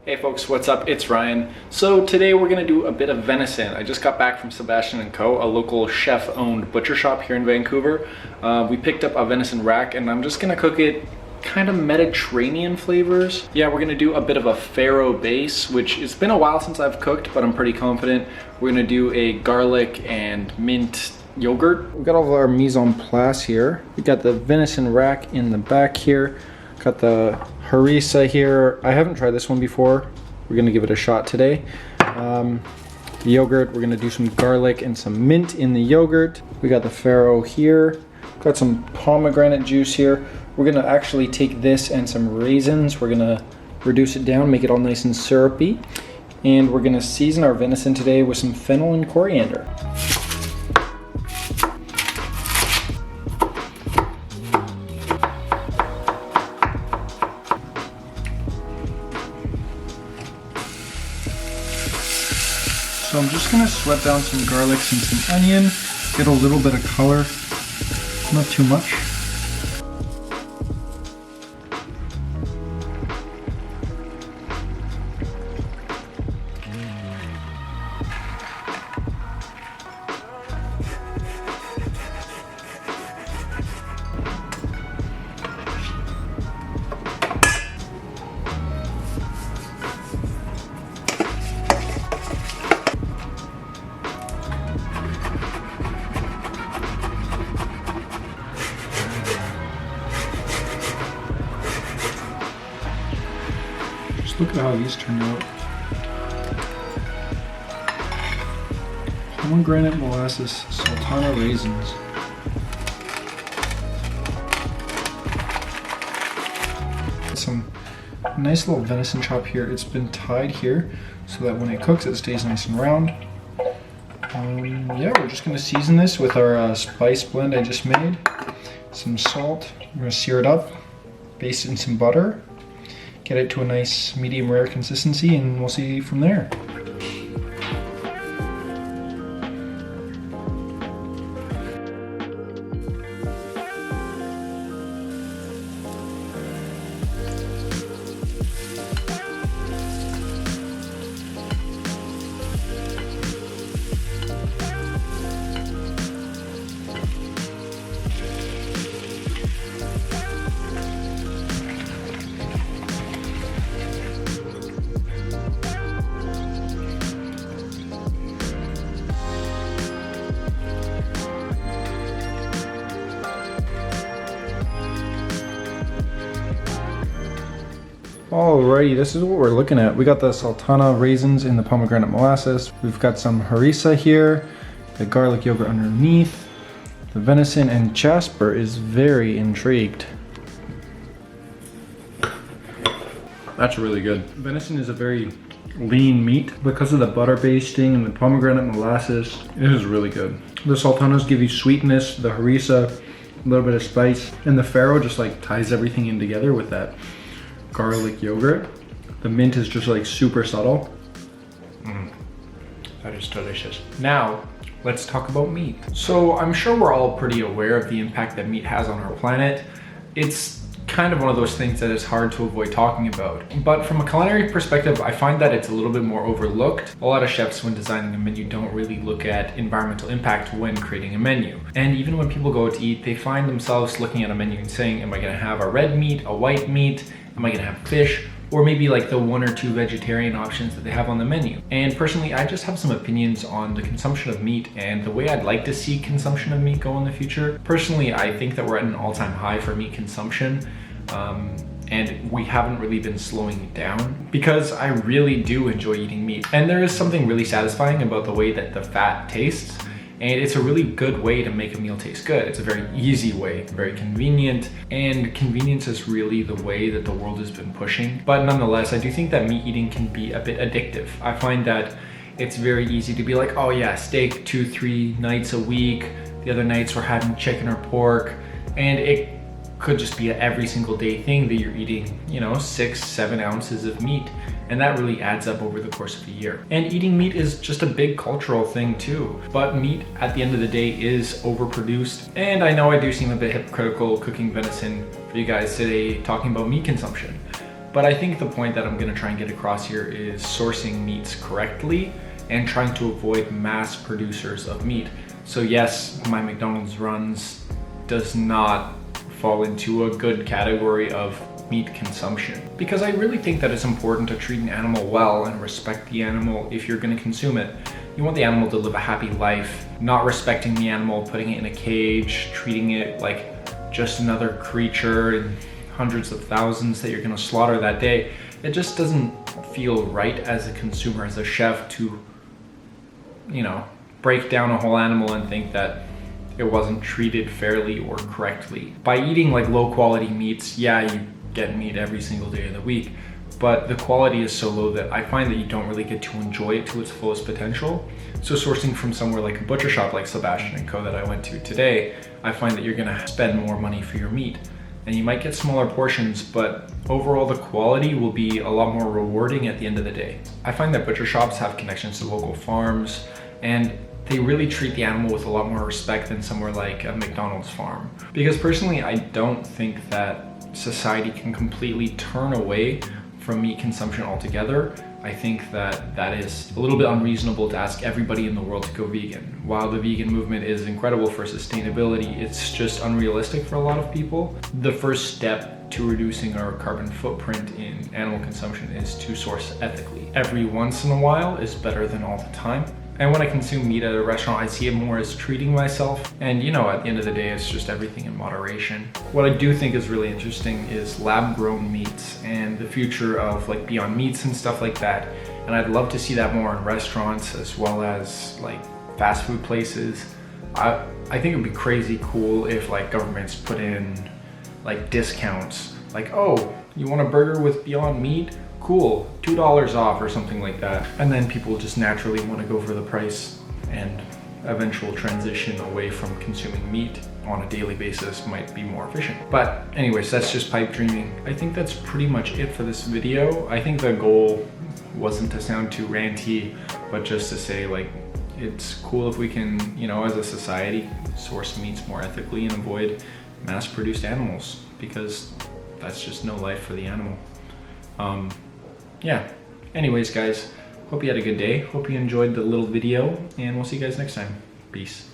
Hey folks, what's up? It's Ryan. So today we're gonna do a bit of venison. I just got back from Sebastian & Co., a local chef-owned butcher shop here in Vancouver. We picked up a venison rack and I'm just gonna cook it kind of Mediterranean flavors. Yeah, we're gonna do a bit of a farro base, which it's been a while since I've cooked, but I'm pretty confident. We're gonna do a garlic and mint yogurt. We've got all of our mise en place here. We got the venison rack in the back here. Got the harissa here. I haven't tried this one before. We're gonna give it a shot today. The yogurt, we're gonna do some garlic and some mint in the yogurt. We got the farro here. Got some pomegranate juice here. We're gonna actually take this and some raisins. We're gonna reduce it down, make it all nice and syrupy. And we're gonna season our venison today with some fennel and coriander. So I'm just gonna sweat down some garlics and some onion, get a little bit of color, not too much. Look at how these turned out. Pomegranate molasses, sultana raisins. Some nice little venison chop here. It's been tied here so that when it cooks it stays nice and round. Yeah, we're just gonna season this with our spice blend I just made. Some salt, we're gonna sear it up, baste it in some butter. Get it to a nice medium rare consistency and we'll see from there. Alrighty, this is what we're looking at. We got the sultana raisins in the pomegranate molasses. We've got some harissa here, the garlic yogurt underneath, the venison, and Jasper is very intrigued. That's really good. Venison is a very lean meat because of the butter basting and the pomegranate molasses. It is really good. The sultanas give you sweetness, the harissa, a little bit of spice, and the farro just like ties everything in together with that garlic yogurt. The mint is just like super subtle. That is delicious. Now, let's talk about meat. So I'm sure we're all pretty aware of the impact that meat has on our planet. It's kind of one of those things that is hard to avoid talking about. But from a culinary perspective, I find that it's a little bit more overlooked. A lot of chefs, when designing a menu, don't really look at environmental impact when creating a menu. And even when people go out to eat, they find themselves looking at a menu and saying, am I gonna have a red meat, a white meat? Am I gonna have fish? Or maybe like the one or two vegetarian options that they have on the menu. And personally, I just have some opinions on the consumption of meat and the way I'd like to see consumption of meat go in the future. Personally, I think that we're at an all-time high for meat consumption. And we haven't really been slowing it down because I really do enjoy eating meat. And there is something really satisfying about the way that the fat tastes. And it's a really good way to make a meal taste good. It's a very easy way, very convenient, and convenience is really the way that the world has been pushing. But nonetheless, I do think that meat eating can be a bit addictive. I find that it's very easy to be like, oh yeah, steak 2-3 nights a week. The other nights we're having chicken or pork. And it could just be an every single day thing that you're eating, 6-7 ounces of meat. And that really adds up over the course of a year. And eating meat is just a big cultural thing too. But meat at the end of the day is overproduced. And I know I do seem a bit hypocritical cooking venison for you guys today, talking about meat consumption. But I think the point that I'm gonna try and get across here is sourcing meats correctly and trying to avoid mass producers of meat. So yes, my McDonald's runs does not fall into a good category of meat consumption, because I really think that it's important to treat an animal well and respect the animal if you're going to consume it. You want the animal to live a happy life, not respecting the animal, putting it in a cage, treating it like just another creature in hundreds of thousands that you're going to slaughter that day. It just doesn't feel right as a consumer, as a chef, to, you know, break down a whole animal and think that it wasn't treated fairly or correctly. By eating like low quality meats, yeah, you get meat every single day of the week, but the quality is so low that I find that you don't really get to enjoy it to its fullest potential. So sourcing from somewhere like a butcher shop like Sebastian & Co. that I went to today, I find that you're gonna spend more money for your meat. And you might get smaller portions, but overall the quality will be a lot more rewarding at the end of the day. I find that butcher shops have connections to local farms, and they really treat the animal with a lot more respect than somewhere like a McDonald's farm. Because personally, I don't think that society can completely turn away from meat consumption altogether. I think that that is a little bit unreasonable to ask everybody in the world to go vegan. While the vegan movement is incredible for sustainability, it's just unrealistic for a lot of people. The first step to reducing our carbon footprint in animal consumption is to source ethically. Every once in a while is better than all the time. And when I consume meat at a restaurant, I see it more as treating myself. And you know, at the end of the day, it's just everything in moderation. What I do think is really interesting is lab-grown meats and the future of like Beyond Meats and stuff like that. And I'd love to see that more in restaurants as well as like fast food places. I think it'd be crazy cool if like governments put in like discounts. Like, oh, you want a burger with Beyond Meat? Cool, $2 off or something like that. And then people just naturally want to go for the price, and eventual transition away from consuming meat on a daily basis might be more efficient. But anyways, that's just pipe dreaming. I think that's pretty much it for this video. I think the goal wasn't to sound too ranty, but just to say like, it's cool if we can, you know, as a society, source meats more ethically and avoid mass-produced animals, because that's just no life for the animal. Yeah, anyways guys, hope you had a good day, hope you enjoyed the little video, and we'll see you guys next time. Peace.